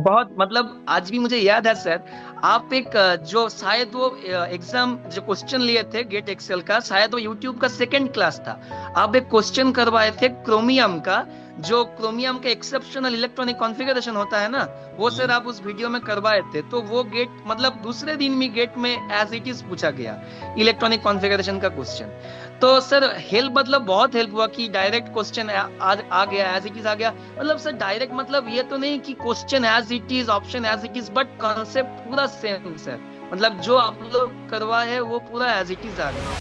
बहुत मतलब आज भी मुझे याद है सर। आप एक जो शायद वो एग्जाम जो क्वेश्चन लिए थे गेट एक्सेल का, शायद वो यूट्यूब का सेकंड क्लास था। आप एक क्वेश्चन करवाए थे क्रोमियम का, जो क्रोमियम का एक्सेप्शनल इलेक्ट्रॉनिक कॉन्फ़िगरेशन होता है ना, वो सर हाँ। आप उस वीडियो में करवाए थे। तो वो गेट मतलब दूसरे दिन में गेट में एज इट इज पूछा गया, इलेक्ट्रॉनिक कॉन्फ़िगरेशन का क्वेश्चन। तो सर हेल्प मतलब बहुत हेल्प हुआ कि डायरेक्ट क्वेश्चन आ गया, एज इट इज आ गया। मतलब सर डायरेक्ट मतलब ये तो नहीं कि question as it is, option as it is, but concept पूरा सेम सर। मतलब जो आप लोग करवा है वो पूरा एज इट इज आ गया।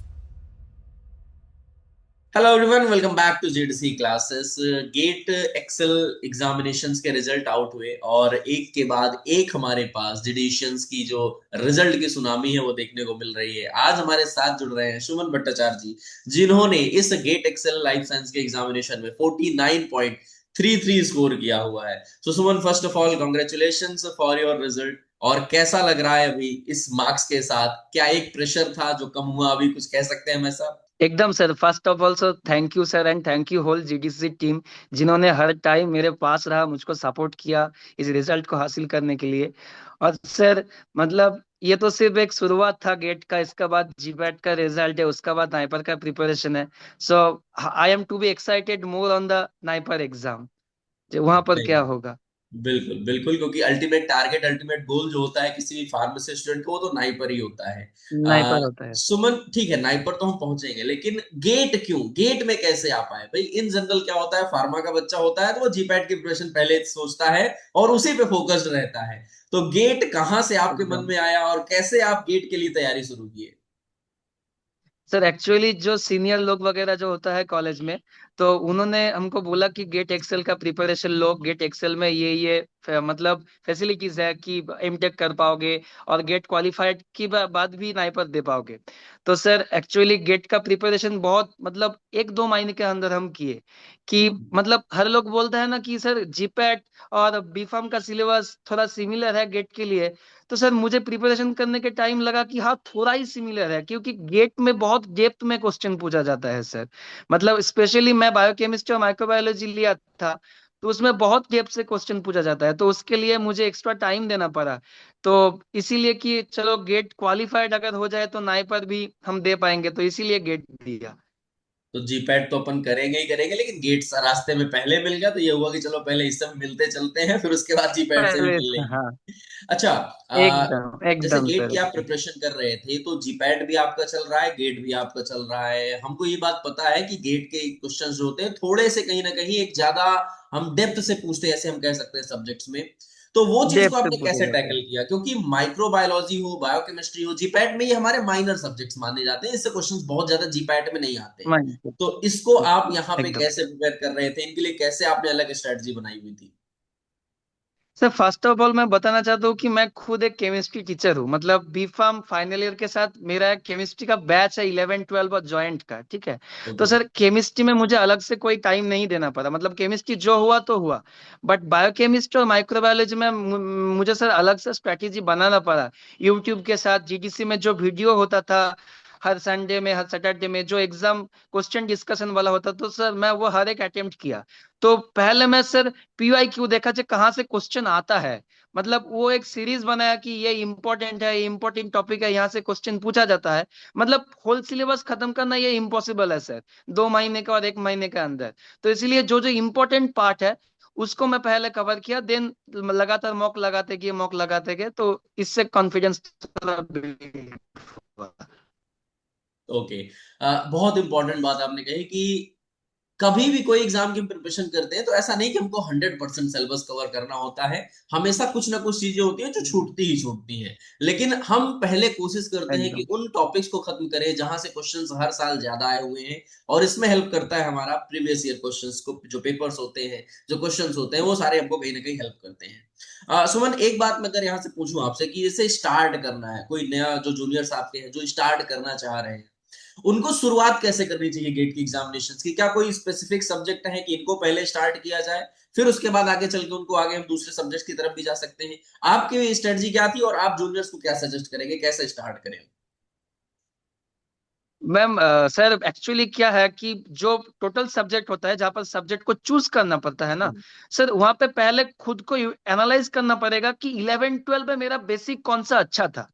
Hello everyone, welcome back to GDC classes. Get excel examinations के रिजल्ट आउट हुए और एक के बाद एक हमारे पास जिडिशियंस की जो रिजल्ट की सुनामी है वो देखने को मिल रही है। आज हमारे साथ जुड़ रहे हैं सुमन भट्टाचार्य जी, जिन्होंने इस गेट एक्सेल लाइफ साइंस के एग्जामिनेशन में 49.33 स्कोर किया हुआ है। So Suman, first of all congratulations for your result. और कैसा लग रहा है अभी इस मार्क्स के साथ? क्या एक प्रेशर था जो कम हुआ, अभी कुछ कह सकते हैं हम ऐसा? एकदम sir, first of all sir thank you sir, and thank you whole GDC team, जिन्होंने हर टाइम मेरे पास रहा, मुझको सपोर्ट किया इस रिजल्ट को हासिल करने के लिए। और सर मतलब ये तो सिर्फ एक शुरुआत था गेट का, इसका बाद जीपैट का रिजल्ट है, उसका बाद नाइपर का प्रिपरेशन है। So I am to be excited more on the NIPER exam, जो वहां पर क्या होगा। बिल्कुल बिल्कुल, क्योंकि अल्टीमेट टारगेट, अल्टीमेट गोल जो होता है किसी भी फार्मेसी स्टूडेंट को, वो तो नाइपर ही होता है। नाइपर होता है। सुमन, ठीक है, नाइपर तो हम पहुंचेंगे, लेकिन गेट क्यों, गेट में कैसे आ पाए भाई? इन जनरल क्या होता है, फार्मा का बच्चा होता है तो वो जीपैट की प्रिपरेशन पहले सोचता है और उसी पे फोकस्ड रहता है। तो गेट कहाँ से आपके मन एकदम में आया और कैसे आप गेट के लिए तैयारी शुरू किए? सर, एक्चुअली जो सीनियर लोग वगैरह जो होता है कॉलेज में, तो उन्होंने हमको बोला कि गेट एक्सेल का प्रिपरेशन लो, गेट एक्सेल में ये मतलब फैसिलिटीज है कि एमटेक कर पाओगे और गेट क्वालिफाइड की बाद भी नाइपर दे पाओगे। तो सर एक्चुअली गेट का प्रिपरेशन बहुत मतलब 1-2 महीने के अंदर हम किए। कि मतलब हर लोग बोलता है ना कि सर जीपैट और बीफार्म का सिलेबस थोड़ा सिमिलर है गेट के लिए। तो सर मुझे प्रिपरेशन करने के टाइम लगा कि हाँ थोड़ा ही सिमिलर है, क्योंकि गेट में बहुत डेप्थ में क्वेश्चन पूछा जाता है सर। मतलब स्पेशली मैं बायोकेमिस्ट्री और माइक्रोबायोलॉजी लिया था, तो उसमें बहुत डेप्थ से क्वेश्चन पूछा जाता है, तो उसके लिए मुझे एक्स्ट्रा टाइम देना पड़ा। तो इसीलिए कि चलो गेट क्वालिफाइड अगर हो जाए तो नाई पर भी हम दे पाएंगे, तो इसीलिए गेट दिया। तो जीपैट तो अपन करेंगे ही करेंगे, लेकिन गेट रास्ते में पहले मिल गया तो ये हुआ कि चलो पहले इससे मिलते चलते हैं, फिर उसके बाद जीपैट से भी पहले मिल लेंगे। हाँ, अच्छा। एकदम जैसे एकदम गेट सर की आप एकदम। प्रिपरेशन कर रहे थे तो जीपैट भी आपका चल रहा है, गेट भी आपका चल रहा है। हमको ये बात पता है कि गेट के क्वेश्चंस जो होते हैं थोड़े से कहीं ना कहीं एक ज्यादा हम डेप्थ से पूछते हैं, ऐसे हम कह सकते हैं सब्जेक्ट्स में। तो वो चीज को डेप्थ से आपने पूछा कैसे जाता है। टैकल किया? क्योंकि माइक्रोबायोलॉजी हो, बायोकेमिस्ट्री हो, जीपैट में ये हमारे माइनर सब्जेक्ट्स माने जाते हैं, इससे क्वेश्चंस बहुत ज्यादा जीपैट में नहीं आते हैं। माइंड तो इसको आप यहाँ पे एकदम। कैसे प्रिपेयर कर रहे थे? इनके लिए कैसे आपने अलग स्ट्रेटजी बनाई हुई थी? सर फर्स्ट ऑफ ऑल मैं बताना चाहता हूँ कि मैं खुद एक केमिस्ट्री टीचर हूँ। मतलब बी फार्म फाइनल ईयर के साथ मेरा एक केमिस्ट्री का बैच है, 11-12 और जॉइंट का, ठीक है। तो ओके। सर केमिस्ट्री में मुझे अलग से कोई टाइम नहीं देना पड़ा, मतलब केमिस्ट्री जो हुआ तो हुआ। बट बायोकेमिस्ट्री और माइक्रोबायोलॉजी में मुझे सर अलग से स्ट्रेटेजी बनाना पड़ा। यूट्यूब के साथ जीडीसी में जो वीडियो होता था हर संडे में, हर सैटरडे में जो एग्जाम क्वेश्चन डिस्कशन वाला होता, तो सर मैं वो हर एक अटेम्प्ट किया। तो पहले मैं सर पीवाई क्यू देखा कि कहाँ से क्वेश्चन आता है। मतलब वो एक सीरीज बनाया कि ये इंपॉर्टेंट है, ये इंपॉर्टेंट टॉपिक है, यहाँ से क्वेश्चन पूछा जाता है। मतलब होल सिलेबस खत्म करना ये इम्पॉसिबल है सर, 2 महीने का और 1 महीने के अंदर। तो इसलिए जो जो इम्पोर्टेंट पार्ट है उसको मैं पहले कवर किया, देन लगातार मॉक लगाते गए, तो इससे कॉन्फिडेंस थोड़ा build हुआ। ओके। बहुत इंपॉर्टेंट बात आपने कही कि कभी भी कोई एग्जाम की प्रिपरेशन करते हैं तो ऐसा नहीं कि हमको 100% सिलेबस कवर करना होता है। हमेशा कुछ ना कुछ चीजें होती हैं जो छूटती ही छूटती हैं। लेकिन हम पहले कोशिश करते हैं कि एकदम उन टॉपिक्स को खत्म करें जहां से क्वेश्चंस हर साल ज्यादा आए हुए हैं। और इसमें हेल्प करता है हमारा प्रीवियस ईयर क्वेश्चंस को, जो पेपर्स होते हैं, जो क्वेश्चंस होते हैं, वो सारे हमको कहीं ना कहीं हेल्प करते हैं। सुमन, एक बात मैं अगर यहाँ से पूछूं आपसे कि जैसे स्टार्ट करना है, कोई नया जो जूनियर्स आपके हैं जो स्टार्ट करना चाह रहे हैं, उनको शुरुआत कैसे करनी चाहिए गेट की एग्जामिनेशन की? क्या कोई स्पेसिफिक सब्जेक्ट है कि इनको पहले स्टार्ट किया जाए, फिर उसके बाद आगे चल के उनको आगे हम दूसरे सब्जेक्ट की तरफ भी जा सकते हैं? आपकी स्ट्रेटजी क्या थी और आप जूनियर्स को क्या सजेस्ट करेंगे, कैसे स्टार्ट करें? मैम सर एक्चुअली क्या है कि जो टोटल सब्जेक्ट होता है, जहाँ पर सब्जेक्ट को चूज करना पड़ता है ना सर, वहां पे पहले खुद को एनालाइज करना पड़ेगा कि 11 12 में मेरा बेसिक कौन सा अच्छा था।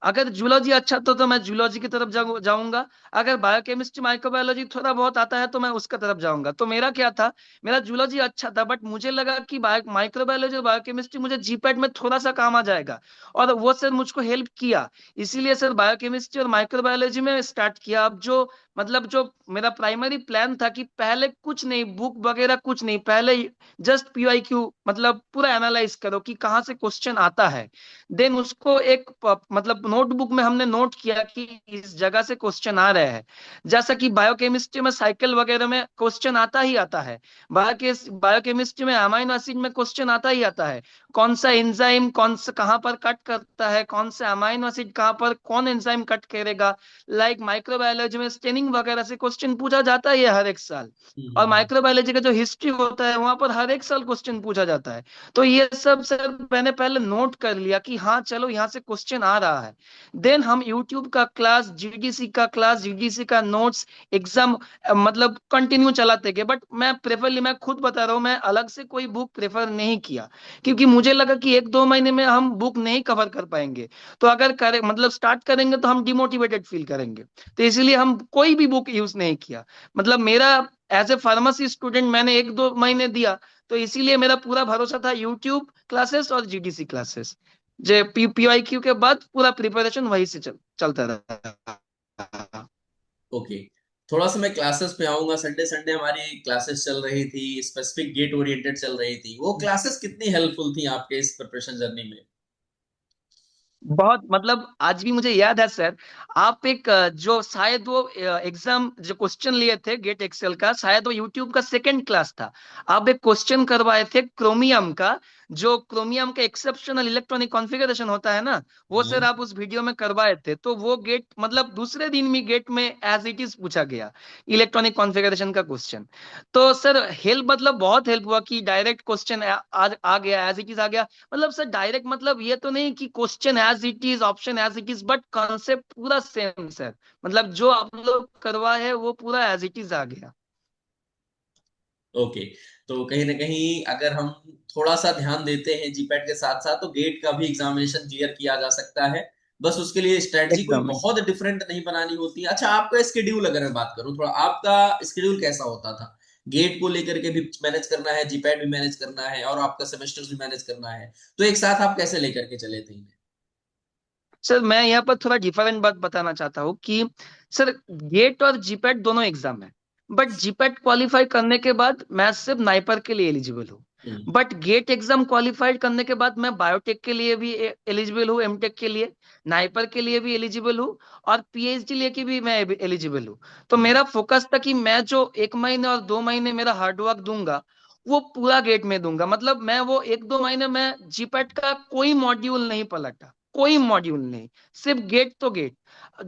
अगर जूलॉजी अच्छा तो मैं जूलॉजी की तरफ जाऊंगा। अगर बायोकेमिस्ट्री माइक्रोबायोलॉजी थोड़ा बहुत आता है तो मैं उसका तरफ जाऊंगा। तो मेरा क्या था, मेरा जूलॉजी अच्छा था, बट मुझे लगा कि माइक्रोबायोलॉजी और बायोकेमिस्ट्री मुझे जीपैट में थोड़ा सा काम आ जाएगा, और वो सर मुझको हेल्प किया। इसीलिए सर बायोकेमिस्ट्री और माइक्रोबायोलॉजी में स्टार्ट किया। अब जो मतलब जो मेरा प्राइमरी प्लान था कि पहले कुछ नहीं, बुक वगैरह कुछ नहीं, पहले जस्ट पीवाईक्यू मतलब पूरा एनालाइज करो कि कहाँ से क्वेश्चन आता है। देन उसको एक मतलब नोटबुक में हमने नोट किया कि इस जगह से क्वेश्चन आ रहे हैं। जैसा कि बायोकेमिस्ट्री में साइकिल वगैरह में क्वेश्चन आता ही आता है, बायोकेमिस्ट्री में अमाइनो एसिड में क्वेश्चन आता ही आता है। कौन सा एंजाइम कौन सा कहाँ पर कट करता है, कौन सा अमाइनो एसिड कहाँ पर कौन एंजाइम कट करेगा। लाइक माइक्रोबायोलॉजी में स्टेनिंग वगैरह से क्वेश्चन पूछा जाता है हर एक साल। और हम्म। माइक्रोबायोलॉजी का जो हिस्ट्री होता है वहां पर हर एक साल क्वेश्चन पूछा जाता है। तो ये सब सर मैंने पहले नोट कर लिया कि हाँ चलो यहाँ से क्वेश्चन आ रहा है। देन हम यूट्यूब का क्लास, जीडीसी का क्लास, जीडीसी का नोट्स, एग्जाम मतलब कंटिन्यू चलाते गए। बट मैं खुद बता रहा हूँ, मैं अलग से कोई बुक प्रेफर नहीं किया, क्योंकि मुझे लगा कि 1 2 महीने में हम बुक नहीं कवर कर पाएंगे। तो अगर करें मतलब स्टार्ट करेंगे तो हम डिमोटिवेटेड फील करेंगे। तो इसलिए हम कोई भी बुक यूज नहीं किया। मतलब मेरा एज ए फार्मेसी स्टूडेंट मैंने 1 2 महीने दिया, तो इसीलिए मेरा पूरा भरोसा था यूट्यूब क्लासेस और जीडीसी क्लासेस। जे पीवाईक्यू के बाद पूरा प्रिपरेशन वहीं से चलता रहा। ओके, थोड़ा सा मैं क्लासेस पे आऊंगा। संडे संडे हमारी क्लासेस चल रही थी, स्पेसिफिक गेट ओरिएंटेड चल रही थी। वो क्लासेस कितनी हेल्पफुल थी आपके इस प्रिपरेशन जर्नी में? बहुत मतलब आज भी मुझे याद है सर। आप एक जो शायद वो एग्जाम जो क्वेश्चन लिए थे गेट एक्सेल का, शायद वो यूट्यूब का सेकंड क्लास था। आप एक क्वेश्चन करवाए थे क्रोमियम का, जो क्रोमियम का एक्सेप्शनल इलेक्ट्रॉनिक कॉन्फ़िगरेशन होता है ना, वो हाँ। सर आप उस वीडियो में करवाए थे। तो वो गेट मतलब दूसरे दिन भी गेट में एज इट इज पूछा गया, इलेक्ट्रॉनिक कॉन्फ़िगरेशन का क्वेश्चन। तो सर हेल्प मतलब बहुत हेल्प हुआ कि डायरेक्ट क्वेश्चन आ गया, एज इट इज आ गया। मतलब सर डायरेक्ट मतलब ये तो नहीं कि question as it is, option as it is, but concept पूरा सेम सर। मतलब जो आप लोग करवाए है वो पूरा एज इट इज आ गया। ओके, तो कहीं ना कहीं अगर हम थोड़ा सा ध्यान देते हैं जीपैट के साथ साथ, तो गेट का भी एग्जामिनेशन क्लियर किया जा सकता है। बस उसके लिए स्ट्रेटजी कोई एकदम बहुत डिफरेंट नहीं बनानी होती। अच्छा, आपका स्केड्यूल अगर मैं बात करूं थोड़ा, आपका स्केड्यूल कैसा होता था? गेट को लेकर के भी मैनेज करना है, जीपैट भी मैनेज करना है, और आपका सेमेस्टर्स भी मैनेज करना है, तो एक साथ आप कैसे लेकर के चले थे इन्हें? सर, मैं यहाँ पर थोड़ा डिफरेंट बात बताना चाहता हूँ कि सर गेट और जीपैट दोनों एग्जाम है, बट जीपैट क्वालिफाई करने के बाद मैं सिर्फ नाइपर के लिए एलिजिबल हूँ। हम्म। बट गेट एग्जाम क्वालिफाइड करने के बाद मैं बायोटेक के लिए भी एलिजिबल हूँ, एमटेक के लिए, नाइपर के लिए भी एलिजिबल हूँ, और पीएचडी लेके भी मैं एलिजिबल हूँ। तो हम्म। मेरा फोकस था कि मैं जो 1 महीने और 2 महीने मेरा हार्डवर्क दूंगा वो पूरा गेट में दूंगा। मतलब मैं वो 1 2 महीने में जीपैट का कोई मॉड्यूल नहीं पलटा, कोई मॉड्यूल नहीं, सिर्फ गेट तो गेट।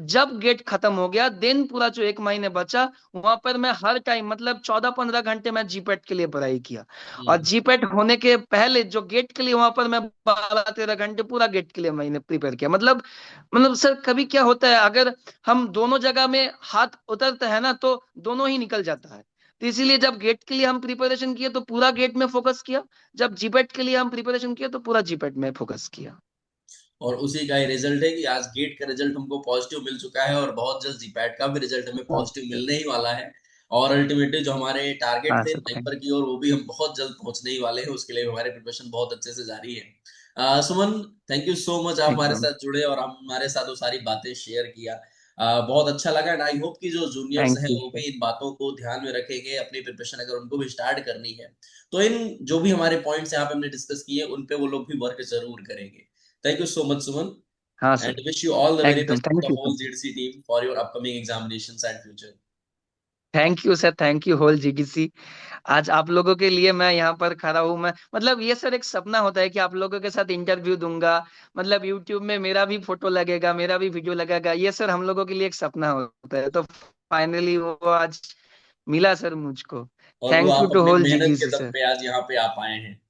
जब गेट खत्म हो गया देन पूरा जो 1 महीने बचा वहां पर मैं हर टाइम मतलब 14 15 घंटे मैं जीपेट के लिए पढ़ाई किया। और हम्म। जीपेट होने के पहले जो गेट के लिए वहां पर मैं 12 13 घंटे पूरा गेट के लिए मैंने प्रिपेयर किया। मतलब सर कभी क्या होता है, अगर हम दोनों जगह में हाथ उतरते हैं ना तो दोनों ही निकल जाता है। तो इसीलिए जब गेट के लिए हम प्रिपरेशन किए तो पूरा गेट में फोकस किया, जब जीपेट के लिए हम प्रिपरेशन किए तो पूरा जीपेट में फोकस किया। और उसी का ही रिजल्ट है कि आज गेट का रिजल्ट हमको पॉजिटिव मिल चुका है, और बहुत जल्द जीपैट का भी रिजल्ट हमें हाँ पॉजिटिव मिलने ही वाला है। और अल्टीमेटली जो हमारे टारगेट हाँ थे सर, नाइपर थैंक की ओर, वो भी हम बहुत जल्द पहुंचने ही वाले हैं। उसके लिए भी हमारे प्रिपरेशन बहुत अच्छे से जारी है। सुमन, थैंक यू सो मच, आप हमारे एकदम साथ जुड़े और हम हमारे साथ वो सारी बातें शेयर किया। बहुत अच्छा लगा, एंड आई होप कि जो जूनियर्स थैंक हैं यू वो सर। भी इन बातों को ध्यान में रखेंगे। अपनी प्रिपरेशन अगर उनको भी स्टार्ट करनी है, तो इन जो भी हमारे पॉइंट्स यहाँ पे हमने डिस्कस किए उन पे वो लोग भी वर्क जरूर करेंगे। Thank you so much, Suman, हाँ and sir, wish you all the very एकदम best for thank the you whole sir. GDC team for your upcoming examinations and future. Thank you sir, thank you whole GDC. आज आप लोगों के लिए मैं यहाँ पर खड़ा हूँ। मैं मतलब ये सर एक सपना होता है कि आप लोगों के साथ इंटरव्यू दूंगा, मतलब यूट्यूब में मेरा भी फोटो लगेगा, मेरा भी वीडियो लगेगा। ये सर हम लोगों के लिए एक सपना होता है। तो फाइनली वो आज मिला सर मुझको। और वो थैंक यू आप टू अपनी होल मेहनत के जीडीसी दम सर। पे आज यहाँ पे आ पाए हैं।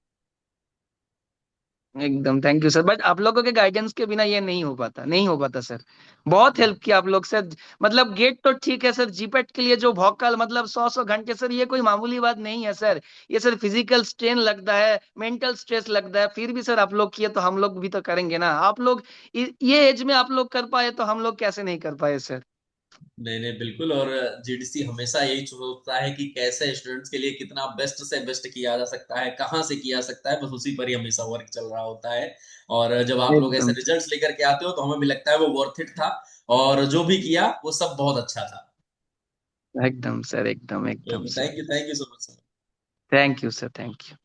एकदम थैंक यू सर, बट आप लोगों के गाइडेंस के बिना ये नहीं हो पाता, नहीं हो पाता सर। बहुत हेल्प किया आप लोग सर। मतलब गेट तो ठीक है सर, जीपेट के लिए जो भौकाल मतलब 100 100 घंटे सर, ये कोई मामूली बात नहीं है सर। ये सर फिजिकल स्ट्रेन लगता है, मेंटल स्ट्रेस लगता है, फिर भी सर आप लोग किए तो हम लोग भी तो करेंगे ना। आप लोग ये एज में आप लोग कर पाए तो हम लोग कैसे नहीं कर पाए सर। नहीं नहीं बिल्कुल। और जीडीसी हमेशा यही सोचता है कि कैसे स्टूडेंट्स के लिए कितना बेस्ट से बेस्ट किया जा सकता है, कहाँ से किया सकता है, बस उसी पर ही हमेशा वर्क चल रहा होता है। और जब आप लोग ऐसे एकदम रिजल्ट्स लेकर के आते हो तो हमें भी लगता है वो वर्थ इट था, और जो भी किया वो सब बहुत अच्छा था। एकदम सर, एकदम एकदम okay, sir. Thank you so much. Thank you sir, thank you.